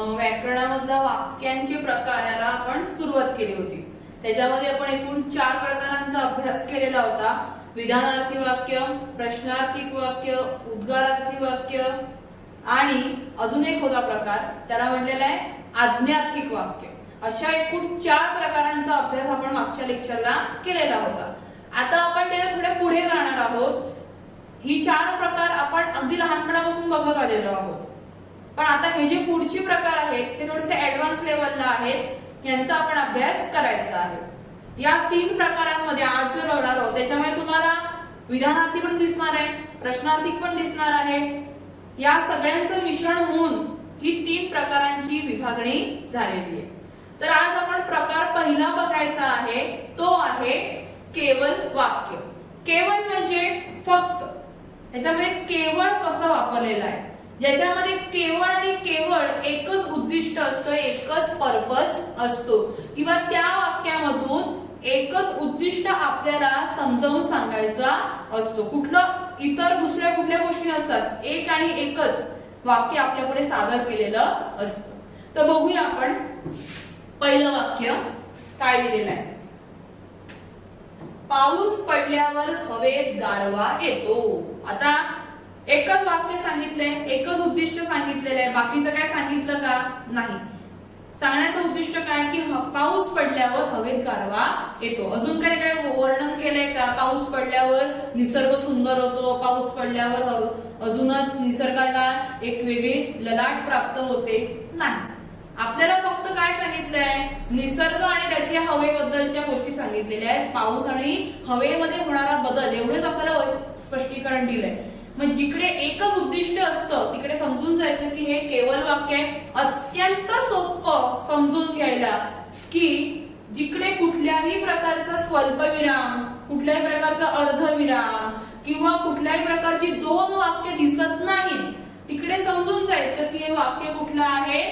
व्याकरणामधल्या वाक्यांचे प्रकार याला आपण सुरुवात केली होती। त्याच्यामध्ये आपण एकूण 4 प्रकारांचा अभ्यास केलेला होता। विधानार्थी वाक्य, प्रश्नार्थी वाक्य, उद्गारार्थी वाक्य आणि अजून एक होता प्रकार त्याला म्हटलेला आहे आज्ञार्थी वाक्य। अशा एकूण 4 प्रकारांचा अभ्यास आपण मागच्या लेक्चरला केलेला होता। आता आपण त्याच्या थोडे पुढे जाणार आहोत। ही 4 प्रकार आपण अगदी लहानपणापासून बघत आलेलो आहोत, पण आता हे जे पुढचे प्रकार आहेत ते थोडेसे ऍडव्हान्स लेवलला आहेत, यांचा आपण अभ्यास करायचा आहे। या 3 प्रकारांमध्ये आज जे बघणार आहोत त्याच्यामध्ये तुम्हाला विधानार्थी पण दिसणार आहे, प्रश्नार्थी पण दिसणार आहे। या सगळ्यांचं मिश्रण होऊन ही 3 प्रकारांची विभागणी झालेली आहे। तर आज आपण प्रकार पहिला बघायचा आहे, तो आहे केवल वाक्य। केवल म्हणजे फक्त, याच्यामध्ये केवळ कसं वापरलेलं आहे, ज्याच्यामध्ये केवळ आणि केवळ एकच उद्दिष्ट असतं, एकच पर्पज असतो किंवा त्या वाक्यामधून एकच उद्दिष्ट आपल्याला समजावून सांगायचा असतो। कुठलं इतर दुसऱ्या कुठल्या गोष्टी नसतात, एक आणि एकच वाक्य आपल्यापुढे सादर केलेलं असतं। तर बघूया आपण पहिलं वाक्य काय दिलेलं आहे। पाऊस पडल्यावर हवेत गारवा येतो। आता एकच वाक्य सांगितलंय, एकच उद्दिष्ट सांगितलेलं आहे, बाकीचं काय सांगितलं का नाही। सांगण्याचं उद्दिष्ट काय की पाऊस पडल्यावर हवेत गारवा येतो। अजून काय वर्णन केलंय का, पाऊस पडल्यावर निसर्ग सुंदर होतो, पाऊस पडल्यावर अजूनच निसर्गाला एक वेगळी ललाट प्राप्त होते, नाही। आपल्याला फक्त काय सांगितलंय, निसर्ग आणि त्याच्या हवेबद्दलच्या गोष्टी सांगितलेल्या आहेत, पाऊस आणि हवेमध्ये होणारा बदल एवढेच आपल्याला स्पष्टीकरण दिलंय। मग जिकडे एकच उद्दिष्ट असतं तिकडे समजून जायचं की हे केवल वाक्य आहे। अत्यंत सोपं समजून घ्यायला की जिकडे कुठल्याही प्रकारचा स्वल्पविराम, कुठल्याही प्रकारचा अर्धविराम किंवा कुठल्याही प्रकारची 2 वाक्य दिसत नाहीत, तिकडे समजून जायचं की हे वाक्य कुठलं आहे,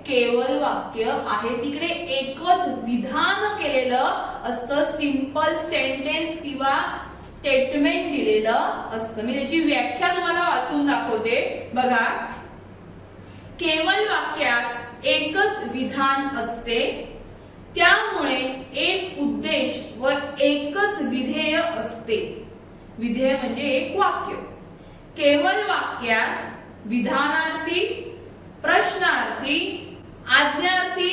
केवल वाक्य आहे। तिकडे एकच विधान केलेलं असतं, सिंपल सेंटेन्स किंवा स्टेटमेंट दिलेलं असतं। मी त्याची व्याख्या तुम्हाला वाचून दाखवते, बघा। केवल वाक्यात एकच विधान असते, त्यामुळे एक उद्देश व एकच विधेय असते। विधेय म्हणजे एक वाक्य। केवल वाक्यात विधानार्थी, प्रश्नार्थी, आज्ञार्थी,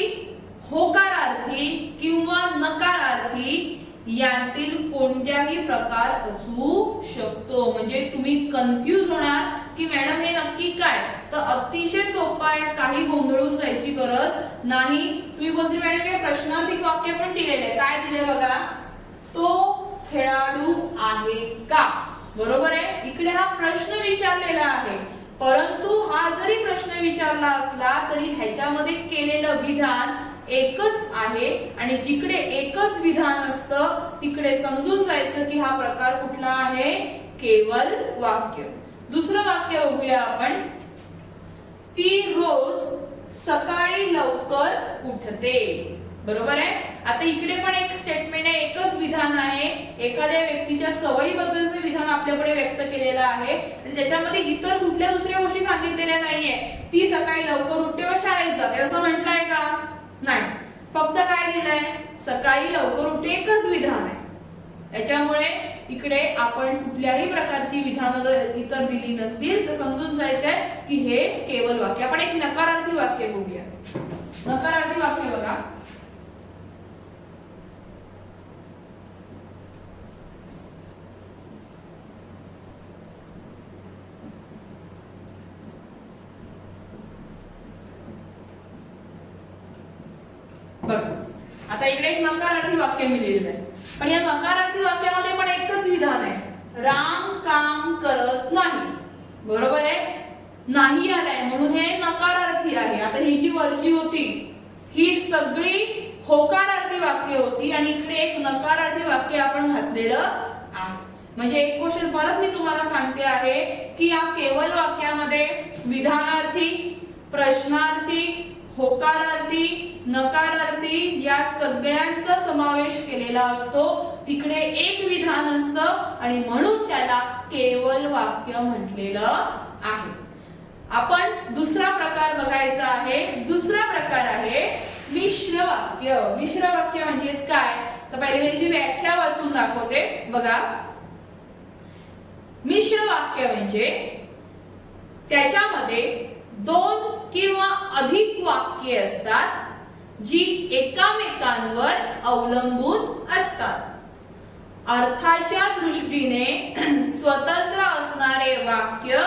होकारार्थी किंवा नकारार्थी यातील कोणत्याही प्रकार असू शकतो। म्हणजे तुम्ही कन्फ्यूज होणार की मॅडम हे नक्की काय, तर अतिशय सोपं आहे, काही गोंधळून जायची गरज नाही। तुम्ही बोलते मॅडम हे प्रश्नार्थी वाक्य पण दिलेलं आहे, काय दिलंय बघा, तो खेळाडू आहे का, बरोबर आहे। इकडे हा प्रश्न विचारलेला आहे, परंतु हा जरी प्रश्न विचारला असला तरी ह्याच्यामध्ये केलेलं विधान एकच आहे आणि जिकडे एकच विधान असतं तिकडे समजून जायचं की हा प्रकार कुठला आहे, केवल वाक्य। दुसरं वाक्य बघूया आपण। ती रोज सकाळी लवकर उठते, बरोबर आहे। आता इकडे पण एक स्टेटमेंट आहे, एकच विधान आहे, एखाद्या व्यक्तीच्या सवयीबद्दलचं विधान आपल्याकडे व्यक्त केलेलं आहे आणि त्याच्यामध्ये इतर कुठल्या दुसऱ्या गोष्टी सांगितलेल्या नाहीये। ती सकाळी लवकर उठते व शाळेत जाते असं म्हटलंय का, नाही। फक्त काय दिलंय, सकाळी लवकर उठते, एकच विधान आहे। त्याच्यामुळे इकडे आपण कुठल्याही प्रकारची विधानं जर इतर दिली नसतील तर समजून जायचंय की हे केवल वाक्य। आपण एक नकारार्थी वाक्य बघूया। नकारार्थी वाक्य बघा। बघा, आता इकडे एक नकारार्थी वाक्य मी लिहिलेलं आहे, पण या नकारार्थी वाक्यामध्ये पण एकच विधान आहे, राम काम करत नाही, बरोबर आहे। नाही आलाय म्हणून हे नकारार्थी आहे। आता ही जी वरची होती ही सगळी होकारार्थी वाक्य होती आणि इकडे एक नकारार्थी वाक्य आपण घातलेलं आहे। म्हणजे एक गोष्ट परत मी तुम्हाला सांगते आहे की या केवल वाक्यामध्ये विधानार्थी, प्रश्नार्थी, होकारार्थी, नकारार्थी या सगळ्यांचा समावेश केलेला असतो। तिकडे एक विधान असतं आणि म्हणून त्याला केवल वाक्य म्हटलेलं आहे। आपण दुसरा प्रकार बघायचा आहे। दुसरा तर पहिले मी जी व्याख्या वाचून दाखवते बघा. मिश्र वाक्य म्हणजे त्याच्यामध्ये दोन किंवा अधिक वाक्ये असतात जी एकामेकांवर अवलंबून असतात. अर्थाच्या दृष्टीने स्वतंत्र असणारे वाक्य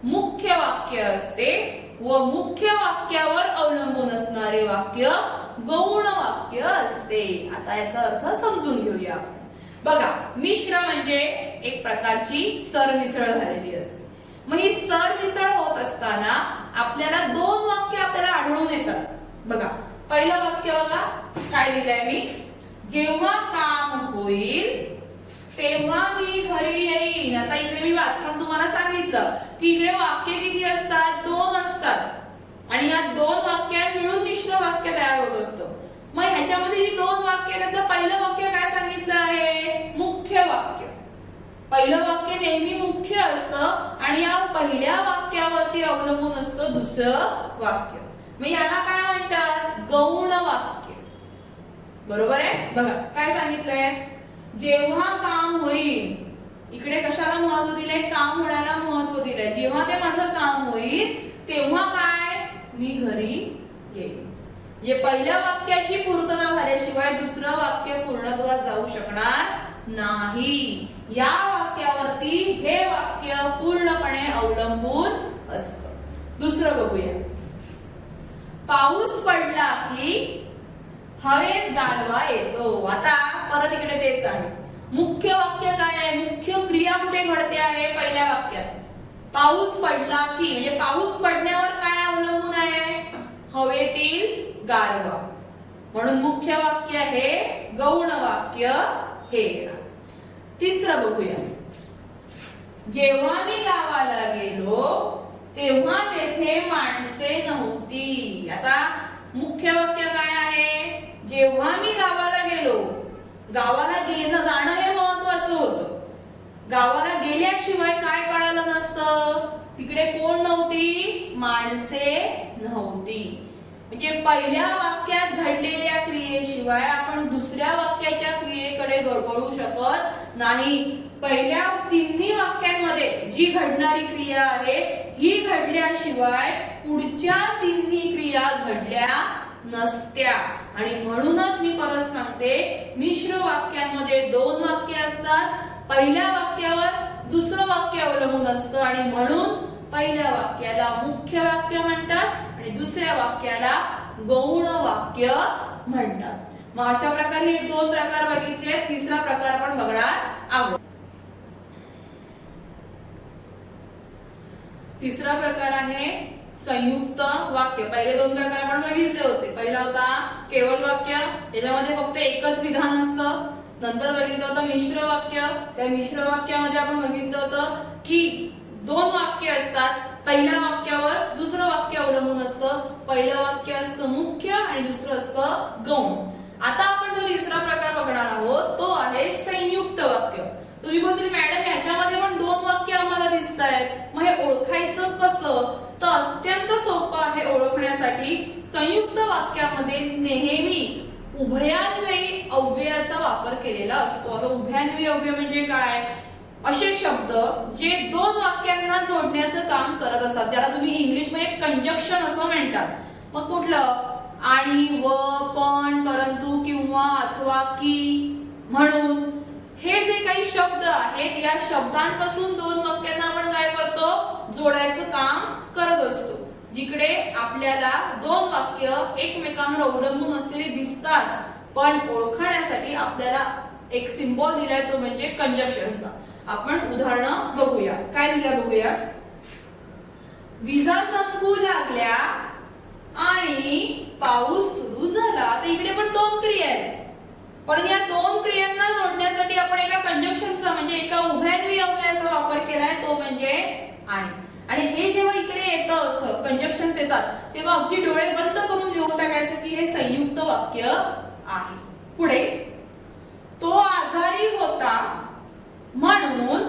मुख्य वाक्य असते व मुख्य वाक्यावर अवलंबून असणारे वाक्य गौण वाक्य असते. आता याचा अर्थ समजून घेऊया. बघा, मिश्र म्हणजे एक प्रकारची सरमिसळ झालेली असते. मग ही सरमिसळ होत असताना आपल्याला दोन वाक्य आपल्याला आढळून येतात. बघा, पहिलं वाक्य बघा काय दिलंय मी. जेव्हा काम होईल तेव्हा मी घरी येईन. आता इकडे मी वाचताना तुम्हाला सांगितलं की इकडे वाक्य किती असतात, दोन असतात आणि या दोन वाक्यात मिळून मिश्र वाक्य तयार होत असतं. मग ह्याच्यामध्ये जी दोन वाक्य त्यातलं पहिलं वाक्य काय सांगितलं आहे, मुख्य वाक्य. पहिलं वाक्य नेहमी मुख्य असतं आणि या पहिल्या वाक्यावरती अवलंबून असतं दुसरं वाक्य. मग याला काय म्हणतात, गौण वाक्य. बरोबर आहे. बघा काय सांगितलंय, जेव्हा काम होईल. इकडे कशाला महत्व दिलंय, काम होण्याला महत्व दिलंय. जेव्हा ते माझं काम होईल तेव्हा काय, मी घरी येईल. म्हणजे पहिल्या वाक्याची पूर्तता झाल्याशिवाय दुसरं वाक्य पूर्णत्वास जाऊ शकणार नाही. या वाक्यावरती हे वाक्य पूर्णपणे अवलंबून असतं. दुसरं बघूया. पाऊस पडला की हवेत गारवा येतो. आता परत इकडे तेच आहे. मुख्य वाक्य काय आहे, मुख्य क्रिया कुठे घडते आहे, पहिल्या वाक्यात. पाऊस पडला की म्हणजे पाऊस पडण्यावर काय अवलंबून आहे, हवेतील गारवा. म्हणून मुख्य वाक्य हे, गौण वाक्य हे. तिसरं बघूया. जेव्हा मी गावाला गेलो तेव्हा तेथे माणसे नव्हती. आता मुख्य वाक्य काय आहे, जेव्हा मी गावाला गेलो. गावाला जाणं हे महत्वाचं होतं. गावाला गेल्याशिवाय काय कळालं नसतं, तिकडे कोण नव्हती, माणसे नव्हती. म्हणजे पहिल्या वाक्यात घडलेल्या क्रियेशिवाय आपण दुसऱ्या वाक्याच्या क्रियेकडे वळू शकत नाही. पहिल्या तिन्ही वाक्यांमध्ये जी घडणारी क्रिया आहे ही घडल्याशिवाय पुढच्या तिन्ही क्रिया घडल्या नसत्या. आणि म्हणूनच मी परत सांगते, मिश्र वाक्यांमध्ये दोन वाक्य असतात. पहिल्या वाक्यावर दुसरं वाक्य अवलंबून असतं आणि म्हणून पहिल्या वाक्याला मुख्य वाक्य म्हणतात आणि दुसऱ्या वाक्याला गौण वाक्य म्हणतात. मग अशा प्रकारे हे दोन प्रकार बघितले. तिसरा प्रकार आपण बघणार आहोत. तिसरा प्रकार आहे संयुक्त वाक्य. पहिले दोन प्रकार आपण बघितले होते. पहिला होता केवल वाक्य, त्याच्यामध्ये फक्त एकच विधान असतं. नंतर बघितलं होतं मिश्र वाक्य. त्या मिश्र वाक्यामध्ये आपण बघितलं होतं की दोन वाक्य असतात. पहिल्या वाक्यावर दुसरं वाक्य अवलंबून असतं. पहिलं वाक्य असतं मुख्य आणि दुसरं असतं गौण. आता आपण जो तिसरा प्रकार बघणार आहोत तो आहे संयुक्त वाक्य. तुम्ही बोलतील मॅडम ह्याच्यामध्ये पण दोन वाक्य आम्हाला दिसत आहेत, मग हे ओळखायचं कसं? तर अत्यंत सोपं आहे ओळखण्यासाठी. संयुक्त वाक्यामध्ये नेहमी उभयान्वयी अव्ययाचा वापर केलेला असतो. आता उभयान्वयी अव्यय म्हणजे काय, असे शब्द जे दोन वाक्यांना जोडण्याचं काम करत असतात, ज्याला तुम्ही इंग्लिश मध्ये कंजक्शन असं म्हणतात. मग कुठलं, आणि, व, पण, परंतु, किंवा, अथवा, की, म्हणून, हे जे काही शब्द आहेत या शब्दांपासून दोन वाक्यांना आपण काय करतो, जोडायचं काम करत असतो. जिकडे आपल्याला दोन वाक्य एकमेकांवर अवलंबून असलेली दिसतात, पण ओळखण्यासाठी आपल्याला एक सिम्बॉल दिलाय तो म्हणजे कंजक्शनचा. आपण उदाहरण बघूया. काय दिलं बघूया. विजा चमकू लागल्या आणि पाऊस सुरू झाला. तर इकडे पण दोन क्रिया आहेत, पण या दोन क्रियांना जोडण्यासाठी आपण एका कंजक्शनचा म्हणजे एका उभयान्वयी अव्ययाचा वापर केलाय, तो म्हणजे आणि. आणि हे जेव्हा इकडे येतं असं कंजक्शन्स येतात तेव्हा अगदी डोळे बंद करून लिहून टाकायचं की हे संयुक्त वाक्य आहे. पुढे, तो आजारी होता म्हणून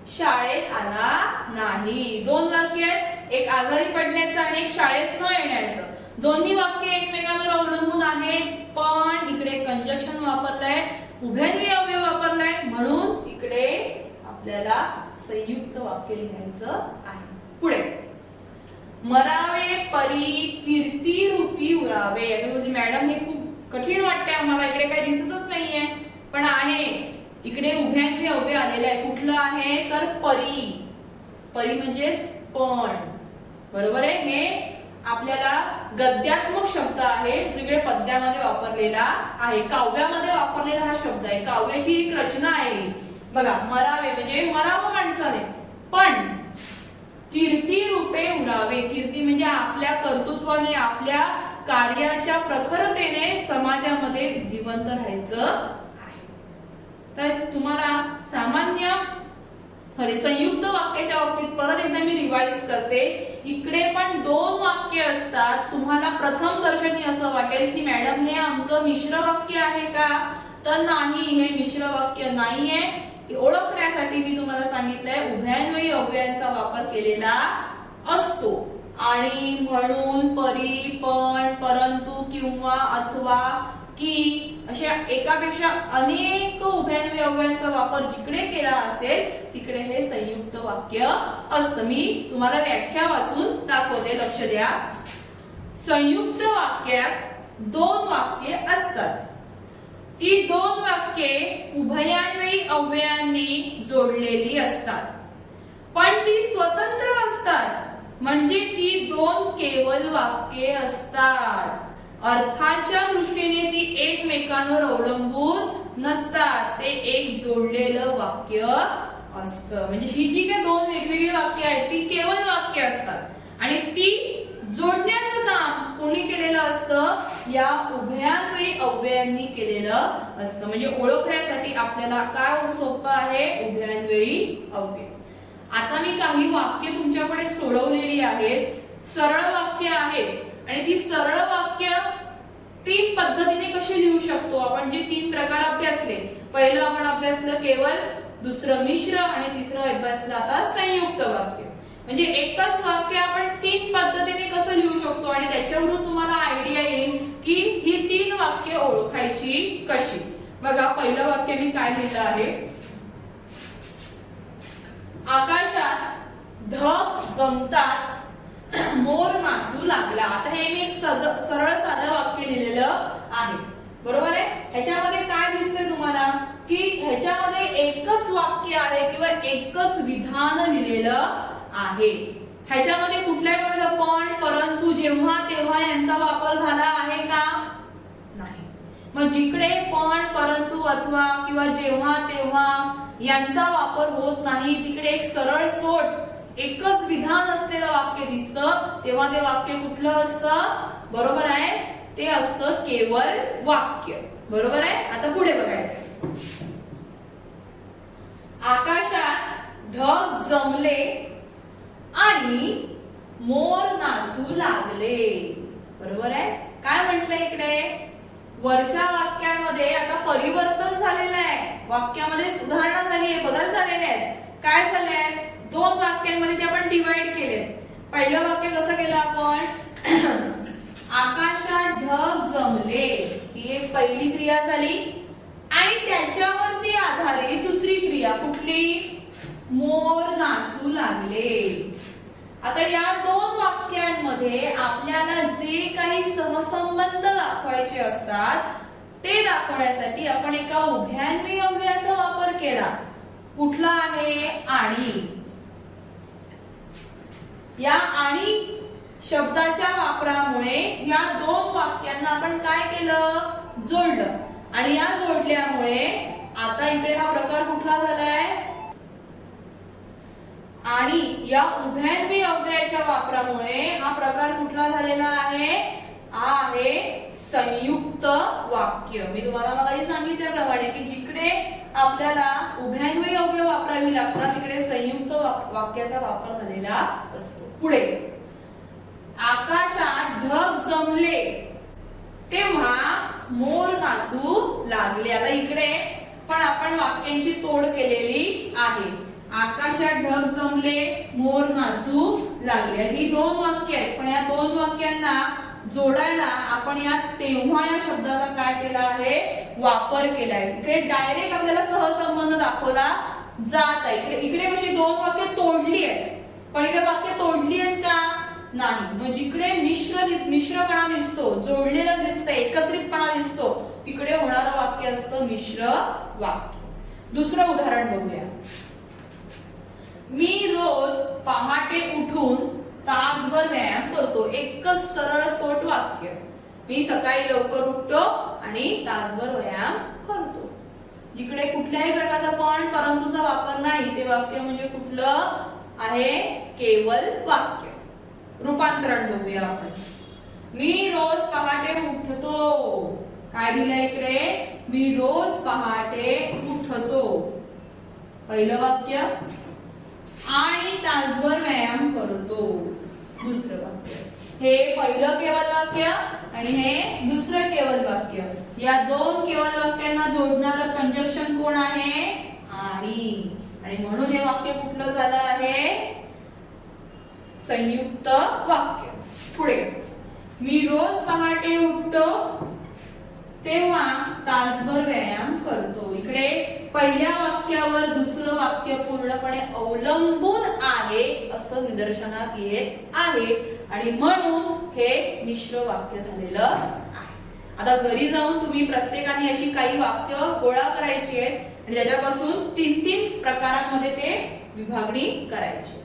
शाळेत आला नाही. दोन वाक्य आहेत, एक आजारी पडण्याचं आणि एक शाळेत न येण्याचं. दोन्ही वाक्य एकमेकांवर अवलंबून आहेत, पण इकडे कंजक्शन वापरलंय उभयन्वी अव्यय वापरलाय म्हणून इकडे आपल्याला संयुक्त वाक्य लिहायचं आहे. पुढे मरावे परी कीर्ती रूपी उरावे. आता बोलते मॅडम हे खूप कठीण वाटतंय आम्हाला, इकडे काही दिसतच नाहीये, पण आहे इकडे उभयन्वी अव्यय आलेलं आहे. कुठलं आहे तर परी. परी म्हणजेच पण. बरोबर आहे. हे आपल्याला गद्यात्मक शब्द आहे जो इकडे पद्यामध्ये वापरलेला आहे, काव्यामध्ये वापरलेला हा शब्द आहे. काव्याची एक रचना आहे बघा. मरावे म्हणजे मरावं माणसाने, पण कीर्ती रूपे उरावे. कीर्ती म्हणजे आपल्या कर्तृत्वाने आपल्या कार्याच्या प्रखरतेने समाजामध्ये जिवंत राहायचं आहे. तर तुम्हाला सामान्य संयुक्त वाक्याच्या बाबतीत परत एकदा मी रिवाइज करते. इकडे पण 2 वाक्य असतात. तुम्हाला प्रथम दर्शनी असं वाटेल की मॅडम हे आमचं मिश्र वाक्य आहे का, तर नाही, हे मिश्र वाक्य नाहीये. ओळखण्यासाठी मी तुम्हाला सांगितलंय उभयन्वयी अव्ययांचा वापर केलेला असतो. आणि, म्हणून, परी, पण, परंतु, किंवा, अथवा, की अशा एकापेक्षा अनेक उभयन्वयी अव्ययांचा वापर जिकडे केला असेल तिकडे हे संयुक्त वाक्य असतं. मी तुम्हाला व्याख्या वाचून दाखवते, लक्ष द्या. संयुक्त वाक्यात 2 वाक्ये असतात. ती 2 वाक्ये उभयान्वयी अव्ययांनी जोडलेली असतात, पण ती स्वतंत्र असतात. म्हणजे ती 2 केवल वाक्ये असतात. अर्थाच्या दृष्टीने ती एकमेकांवर अवलंबून नसतात. ते एक जोडलेलं वाक्य असतं. म्हणजे ही जी काही 2 वेगवेगळी वाक्य आहेत ती केवल वाक्य असतात आणि ती जोडण्याचं काम कोणी केलेलं असतं, या उभयान्वयी अव्ययांनी केलेलं असतं. म्हणजे ओळखण्यासाठी आपल्याला काय सोपं आहे, उभयान्वयी अव्यय. आता मी काही वाक्य तुमच्याकडे सोडवलेली आहेत, सरळ वाक्य आहेत आणि ती सरळ वाक्य 3 पद्धतीने कशी लिहू शकतो आपण, जे 3 प्रकार अभ्यासले. पहिलं आपण अभ्यासलं केवल, दुसरं मिश्र आणि तिसरं अभ्यासलं आता संयुक्त वाक्य. म्हणजे एकच वाक्य आपण 3 पद्धतीने कसं लिहू शकतो आणि त्याच्यावरून तुम्हाला आयडिया येईल की ही 3 वाक्य ओळखायची कशी. बघा पहिलं वाक्य मी काय लिहिलं आहे, आकाशात ढग जमतात मोर नाचू लागला. आता हे मी एक सरळ साधं वाक्य लिहिलेलं आहे. बरोबर आहे. ह्याच्यामध्ये काय दिसतंय तुम्हाला की ह्याच्यामध्ये एकच वाक्य आहे किंवा एकच विधान लिहिलेलं आहे. ह्याच्यामध्ये कुठल्याही प्रकारचा पण, परंतु, जेव्हा, तेव्हा यांचा वापर झाला आहे का, नाही. मग जिकडे पण, परंतु, अथवा किंवा जेव्हा, तेव्हा यांचा वापर होत नाही तिकडे एक सरळ सोट एकच विधान असलेलं वाक्य दिसतं. तेव्हा ते वाक्य कुठलं असतं, बरोबर आहे, ते असतं केवल वाक्य. बरोबर आहे. आता पुढे बघायचं, आकाशात ढग जमले आणि मोर नाचू लागले. बरोबर आहे. काय म्हटलंय इकडे, वरच्या वाक्यामध्ये आता परिवर्तन झालेलं आहे, वाक्यामध्ये सुधारणा झाली आहे, बदल झालेले आहेत. काय झालंय, 2 वाक्यांमध्ये ते आपण डिवाइड केले. पहिलं वाक्य कसं केलं आपण, आकाशात ढग जमले, ही एक पहिली क्रिया झाली आणि त्याच्यावरती आधारित दुसरी क्रिया कुठली, मोर नाचू लागले. आता या 2 वाक्यांमध्ये आपल्याला जे काही सहसंबंध दाखवायचे असतात ते दाखवण्यासाठी आपण एका उभयान्वयी अव्ययाचा वापर केला. कुठला आहे, आणि. या आणि शब्दाच्या वापरामुळे या 2 वाक्यांना आपण काय केलं, जोडलं. आणि या जोडल्यामुळे आता इकडे हा प्रकार कुठला झालाय, आणि या उभयान्वयी अव्ययाच्या वापरामुळे हा प्रकार कुठला झालेला आहे, हा आहे संयुक्त वाक्य. मी तुम्हाला मगाशी सांगितल्याप्रमाणे की जिकडे आपल्याला उभयान्वयी अव्यय वापरावी लागतात तिकडे संयुक्त वाक्याचा वापर झालेला असतो. पुढे, आकाशात ढग जमले तेव्हा मोर नाचू लागले. आता इकडे पण आपण वाक्यांची तोड केलेली आहे. आकाशात ढग जमले, मोर नाचू लागले, ही 2 वाक्य आहेत. पण या 2 वाक्यांना जोडायला आपण या तेव्हा या शब्दाचा काय केला आहे, वापर केलाय. इकडे डायरेक्ट आपल्याला सहसंबंध दाखवला जात आहे. इकडे कशी दोन वाक्य तोडली आहेत, पण इकडे वाक्य तोडली आहेत का, नाही. मग जिकडे मिश्रपणा दिसतो, जोडलेलं दिसतं, एकत्रितपणा दिसतो, तिकडे होणारं वाक्य असतं मिश्र वाक्य. दुसरं उदाहरण बघूया. मी रोज पहाटे उठून तासभर व्यायाम करतो. एकच सरळ सोट वाक्य. मी सकाळी लवकर उठतो आणि तासभर व्यायाम करतो. जिकडे कुठल्याही प्रकारचा पण परंतुचा वापर नाही ते वाक्य म्हणजे कुठलं आहे, केवल वाक्य. रूपांतरण बघूया आपण. मी रोज पहाटे उठतो. काय दिलंय इकडे, मी रोज पहाटे उठतो, पहिलं वाक्य. आणि तासभर व्यायाम करतो, दुसरं वाक्य. हे पहिलं केवल वाक्य आणि हे दुसरं केवल वाक्य. या दोन केवल वाक्यांना जोडणारं कंजक्शन कोण आहे, आणि. आणि म्हणून हे वाक्य कुठलं झालं आहे, संयुक्त वाक्य. पुढे, मी रोज पहाटे उठतो तेव्हा तासभर व्यायाम करतो. इकडे पहिल्या वाक्यावर दुसरं वाक्य पूर्णपणे अवलंबून आहे असं निदर्शनात येत आहे आणि म्हणून हे मिश्र वाक्य झालेलं आहे. आता घरी जाऊन तुम्ही प्रत्येकाने अशी काही वाक्य गोळा करायची आहेत आणि त्याच्यापासून 3-3 प्रकारांमध्ये ते विभागणी करायची.